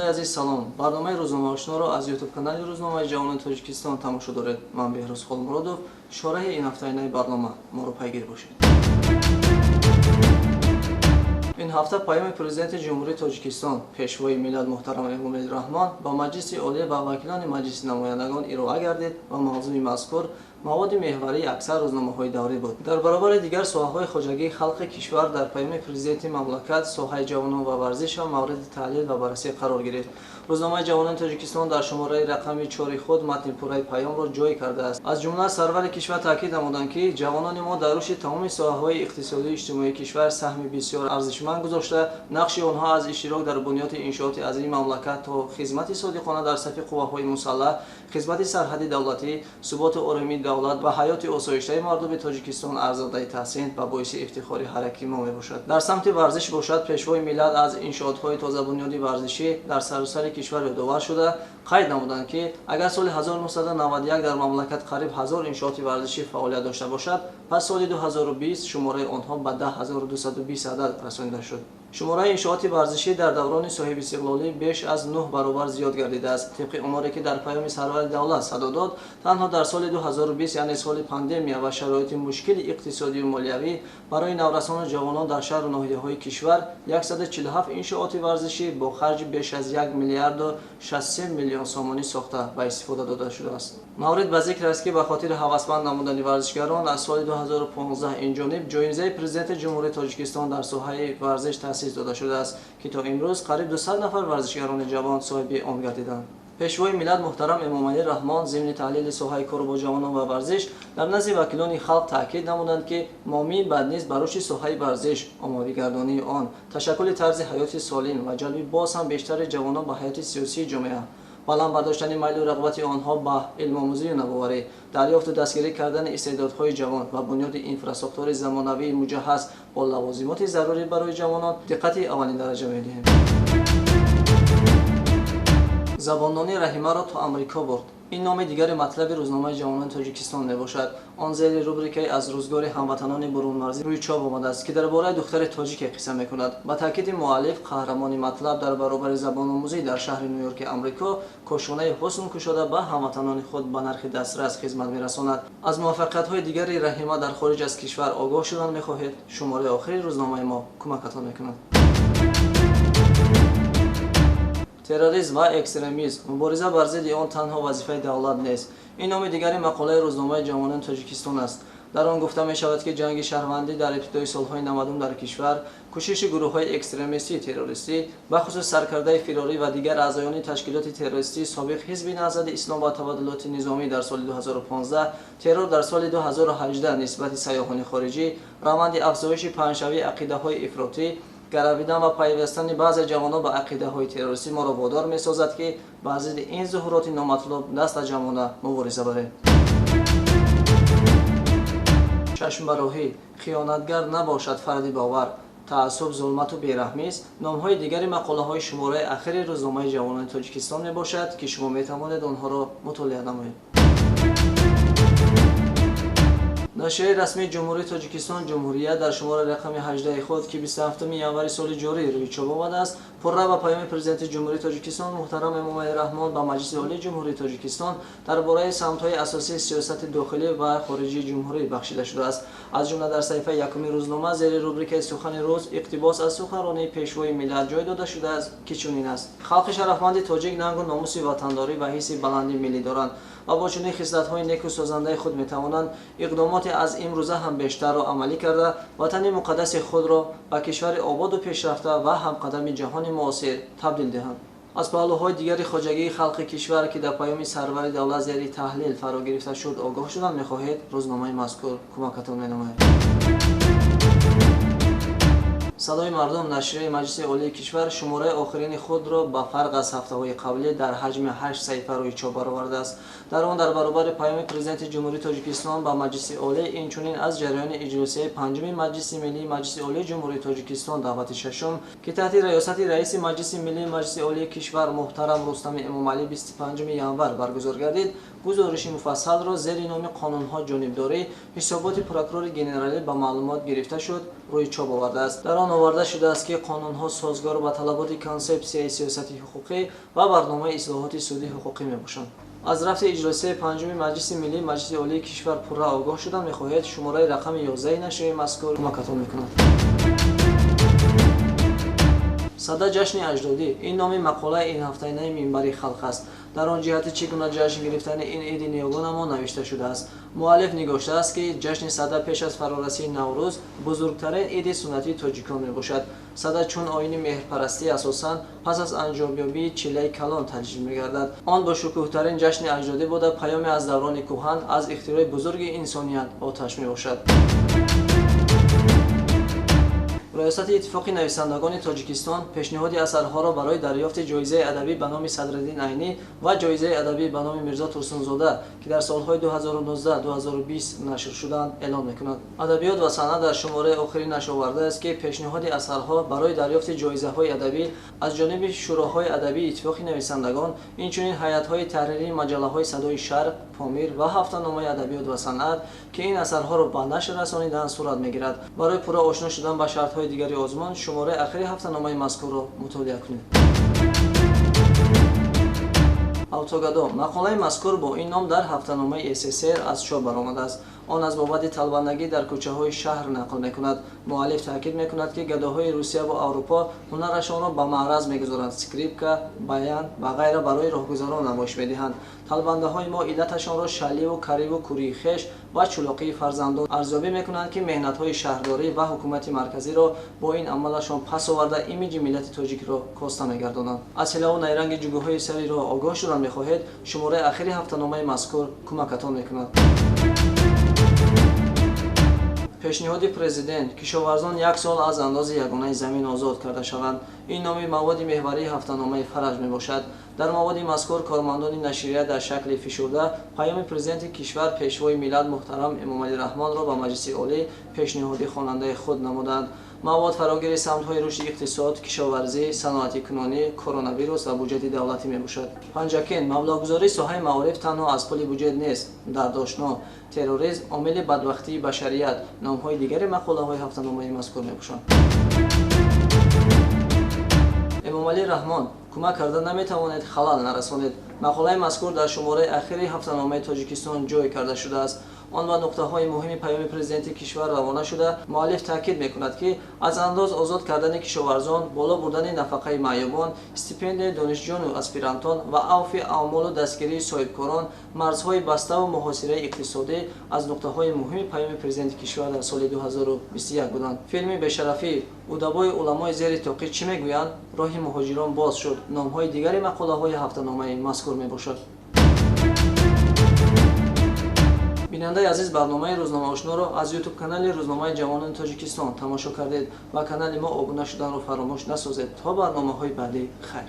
азиз салом. барномаи рӯзномаошноро аз ютуб канали рӯзномаи ҷавонони тоҷикистон тамошо доред. ман беҳрӯз холмуродов. шораҳи ин ҳафтаинаи барнома моро пайгир бошед. ин ҳафта паёми президенти ҷумҳурии тоҷикистон пешвои миллат муҳтарам эмомалӣ раҳмон ба маҷлиси олия ва вакилони маҷлиси намояндагон ироа гардид ва мавзӯи мазкур маводи меҳварии аксар рӯзномаҳои даврӣ буд. дар баробари дигар соҳаҳои хоҷагии халқи кишвар дар паёми президенти мамлакат соҳаи ҷавонон ва варзиш ва мавриди таҳлил ва баррасӣ қарор гирифт. рӯзномаи ҷавонони тоҷикистон дар шумораи рақами 4 худ матни пурраи паёмро ҷой кардааст. аз ҷумла сарвари кишвар таъкид намуданд ки ҷавонони мо дар рушди тамоми соҳаҳои иқтисодию иҷтимоии кишвар саҳми бисёр арзишманд гузошта, нақши онҳо аз иштирок дар бунёди иншооти азими мамлакат то хизмати содиқона дар сафи қувваҳои мусаллаҳ, хизмати сарҳади давлатӣ, суботу оромии давлат ва ҳаёти осоиштаи мардуми тоҷикистон арзодаи таҳсин ва боиси ифтихори ҳар яки мо мебошад. дар самти варзиш бошад, пешвои миллат аз иншоотҳои тозабунёди варзишӣ дар саросари кишвар ёдовар шуда қайд намуданд ки агар соли 1991 дар мамлакат қариб 1000 иншооти варзишӣ фаъолият дошта бошад, пас соли 2020 шумораи онҳо ба 10220 адад расонида шуд. шумораи иншооти варзишӣ дар даврони соҳибистиқлолӣ беш аз 9 баробар зиёд гардидааст. тибқи оморе ки дар паёми сарвари давлат садо дод, танҳо дар соли 2020 яъне соли пандемия ва шароити мушкили иқтисодию молиявӣ барои наврасону ҷавонон дар шаҳру ноҳияҳои кишвар 147 иншооти варзишӣ бо харҷи беш аз 1 миллиарду 63 миллион сомонӣ сохта ба истифода дода шудааст. маврид ба зикр аст ки ба хотири ҳавасманд намудани варзишгарон аз соли 2015 инҷониб ҷоизаи президенти ҷумҳурии тоҷикистон дар соҳаи варзиш таъсис дода шудааст ки то имрӯз қариб 200 нафар варзишгарони ҷавон соҳиби он гардиданд. пешвои миллат муҳтарам эмомалӣ раҳмон зимни таҳлили соҳаи кору бо ҷавонон ва варзиш дар назди вакилони халқ таъкид намуданд ки моми бад низ ба рушди соҳаи варзиш, омодигардонии он, ташаккули тарзи ҳаёти солим ва ҷалби боз ҳам бештари ҷавонон ба ҳаёти сиёсии ҷомеа, баланд бардоштани майлу рағбати онҳо ба илмомӯзию навоварӣ, дарёфту дастгирӣ кардани истеъдодҳои ҷавон ва бунёди инфраструктураи замонавии муҷаҳҳаз бо лавозимоти зарурӣ барои ҷавонон диққати аввалин дараҷа медиҳем. забондони раҳимаро то амрико бурд. ин номи дигари матлаби рӯзномаи ҷавонони тоҷикистон мебошад. он зери рубрикаи аз рӯзгори ҳамватанони бурунмарзӣ рӯи чоп омадааст ки дар бораи духтари тоҷике қисса мекунад. ба таъкиди муаллиф, қаҳрамони матлаб дар баробари забономӯзӣ дар шаҳри ню-йорки амрико кошонаи ҳусн кушода ба ҳамватанони худ ба нархи дастрас хизмат мерасонад. аз муваффақиятҳои дигари раҳима дар хориҷ аз кишвар огоҳ шудан мехоҳед? шумораи охири рӯзномаи мо кӯмакатон мекунад. терроризм ва экстремизм мубориза бар зидди он танҳо вазифаи давлат нест. ин номи дигари мақолаи рӯзномаи ҷавонони тоҷикистон аст. дар он гуфта мешавад ки ҷанги шаҳрвандӣ дар ибтидои солҳои 90 дар кишвар, кӯшиши гурӯҳҳои экстремистии террористӣ, бахусус саркардаи фирорӣ ва дигар аъзоёни ташкилоти террористии собиқ ҳизби наҳзади ислом ва табаддулоти низомӣ дар соли 2015, террор дар соли 2018 нисбати сайёҳони хориҷӣ, раванди афзоиши паҳншавии ақидаҳои ифротӣ, гаравидан ва пайвастани баъзе ҷавонон ба ақидаҳои террористӣ моро водор месозад ки ба зидди ин зуҳуроти номатлуб даста ҷамъона мубориза барем. чашмбароҳӣ, хиёнатгар набошад фарди бовар, таассуб, зулмату бераҳмист номҳои дигари мақолаҳои шумораи ахири рӯзномаи ҷавонони тоҷикистон мебошад ки шумо метавонед онҳоро мутолиа намоед. нашрияи расмии ҷумҳурии тоҷикистон ҷумҳурият дар шумораи рақами 18 худ ки 27 январи соли ҷорӣ рӯи чоп омадааст, пурра ба паёми президенти ҷумҳурии тоҷикистон муҳтарам эмомалӣ раҳмон ба маҷлиси олии ҷумҳурии тоҷикистон дар бораи самтҳои асосии сиёсати дохилӣ ва хориҷии ҷумҳурӣ бахшида шудааст. аз ҷумла дар саҳифаи якуми рӯзнома зери рубрикаи сухани рӯз иқтибос аз суханронии пешвои миллат ҷой дода шудааст ки чунин аст: халқи шарафманди тоҷик нангу номуси ватандорӣ ва ҳисси баланди миллӣ доранд ва бо чунин хислатҳои неку созандаи худ метавонанд иқдомоти аз имрӯза ҳам бештарро амалӣ карда ватани муқаддаси худро ба кишвари ободу пешрафта ва ҳамқадами ҷаҳони муосир табдил диҳанд. аз паҳлӯҳои дигари хоҷагии халқи кишвар ки дар паёми сарвари давлат зери таҳлил фаро гирифта шуд огоҳ шудан мехоҳед? рӯзномаи мазкур кӯмакатон менамояд. садои мардум нашрияи маҷлиси олии кишвар шумораи охирини худро ба фарқ аз ҳафтаҳои қаблӣ дар ҳаҷми 8 саҳифа рӯи чоп баровардааст. дар он дар баробари паёми президенти ҷумҳурии тоҷикистон ба маҷлиси олӣ, инчунин аз ҷараёни иҷлосияи панҷуми маҷлиси миллии маҷлиси олии ҷумҳурии тоҷикистон давлати шашум ки таҳти раёсати раиси маҷлиси миллии маҷлиси олии кишвар муҳтарам Рустами Эмомалӣ 25 январ баргузор гардид, гузориши муфассалро зери номи қонунҳо ҷонибдорӣ ҳисоботи прокурори генералӣ ба маълумот гирифта шуд рӯи чоп овардааст. дар он оварда шудааст ки қонунҳо созгор ба талаботи консепсияи сиёсати ҳуқуқӣ ва барномаи ислоҳоти судии ҳуқуқӣ мебошанд. аз рафти иҷлосии панҷуми маҷлиси миллии маҷлиси олии кишвар пурра огоҳ шудам мехоҳед шумораи рақами 11 нашри мазкур кӯмакатон мекунад. сада ҷашни аҷдодӣ ин номи мақолаи ин ҳафтаинаи минбари халқ аст. дар он ҷиҳати чӣ гуна ҷашн гирифтани ин иди ниёгонамо навишта шудааст. муаллиф нигоштааст ки ҷашни сада пеш аз фарорасии наврӯз бузургтарин иди суннатии тоҷикон мебошад. сада чун оини меҳрпарастӣ асосан пас аз анҷомёбии чиллаи калон таҷлил мегардад. он бошукӯҳтарин ҷашни аҷдодӣ бода паёме аз даврони кӯҳан аз ихтирои бузурги инсоният оташ мебошад. риёсати иттифоқи нависандагони тоҷикистон пешниҳоди асарҳоро барои дарёфти ҷоизаи адабӣ ба номи Садриддин Айнӣ ва ҷоизаи адабӣ ба номи Мирзо Турсунзода ки дар солҳои 2019-2020 нашр шуданд эълон мекунад. адабиёт ва санъат дар шумораи охирӣ нашр овардааст ки пешниҳоди асарҳо барои дарёфти ҷоизаҳои адабӣ аз ҷониби шӯроҳои адабии иттифоқи нависандагон инчунин ҳайатҳои таҳририи маҷаллаҳои Садои Шарқ, Помир ва ҳафтаномаи адабиёт ва санъат ки ин асарҳоро ба нашр расониданд сурат мегирад. барои пурра ошно шудан ба шартҳои дигари озмон шумораи ахири ҳафтаномаи мазкурро мутолиа кунед. автогадо мақолаи мазкур бо ин ном дар ҳафтаномаи СССР аз чоп баромадааст. он аз бобати талбандагӣ дар кӯчаҳои шаҳр нақл мекунад. муаллиф таъкид мекунад ки гадоҳои Русия ва Аврупо ҳунарашонро ба маъраз мегузоранд, скрипка, баян ва ғайра барои роҳгузарон намоиш медиҳанд. талбандаҳои мо иллаташонро шаливу кариву кӯрии хеш ва чӯлоқии фарзандон арзёбӣ мекунанд ки меҳнатҳои шаҳрдорӣ ва ҳукумати марказиро бо ин амалашон пас оварда имиҷи миллати тоҷикро коста мегардонанд. аз ҳилаву найранги ҷугӯҳои сариро огоҳ шудан мехоҳед шумораи ахири ҳафтаномаи мазкур кӯмакатон мекунад. пешниҳоди президент кишоварзон 1 сол аз андози ягонаи замин озод карда шаванд. ин номи маводи меҳварии ҳафтаномаи фараж мебошад. дар маводи мазкур кормандони нашрия дар шакли фишурда паёми президенти кишвар пешвои миллат муҳтарам Эмомалӣ Раҳмонро ба маҷлиси олӣ пешниҳоди хонандаи худ намуданд. мавод фарогири самтҳои рушди иқтисод, кишоварзӣ, саноати кунонӣ, коронавирус ва буҷети давлатӣ мебошад. панҷакин маблағгузории соҳаи маориф танҳо аз пули буҷет нест. дардошно, терроризм омили бадбахтии башарият номҳои дигари мақолаҳои ҳафтаномаи мазкур мебошанд. эмомалӣ раҳмон кӯмак карда наметавонед халал нарасонед. мақолаи мазкур дар шумораи ахири ҳафтаномаи тоҷикистон ҷой карда шудааст. он ба нуқтаҳои муҳими паёми президенти кишвар равона шуда муаллиф таъкид мекунад ки аз андоз озод кардани кишоварзон, боло бурдани нафақаи маъюбон, стипендияи донишҷӯёну аспирантон ва авфи аъмолу дастгирии соҳибкорон марзҳои баставу муҳосираи иқтисодӣ аз нуқтаҳои муҳими паёми президенти кишвар дар соли 2021 буданд. филми бешарафӣ удабои уламои зери тоқӣ чӣ мегӯянд? роҳи муҳоҷирон боз шуд. номҳои дигари мақолаҳои ҳафтаномаи мазкур мебошад. бинандаи азиз барномаи рӯзномаи ошноро аз ютуб канали рӯзномаи ҷавонони тоҷикистон тамошо кардед ва канали мо обуна шуданро фаромӯш насозед. то барномаҳои баъдӣ хайр.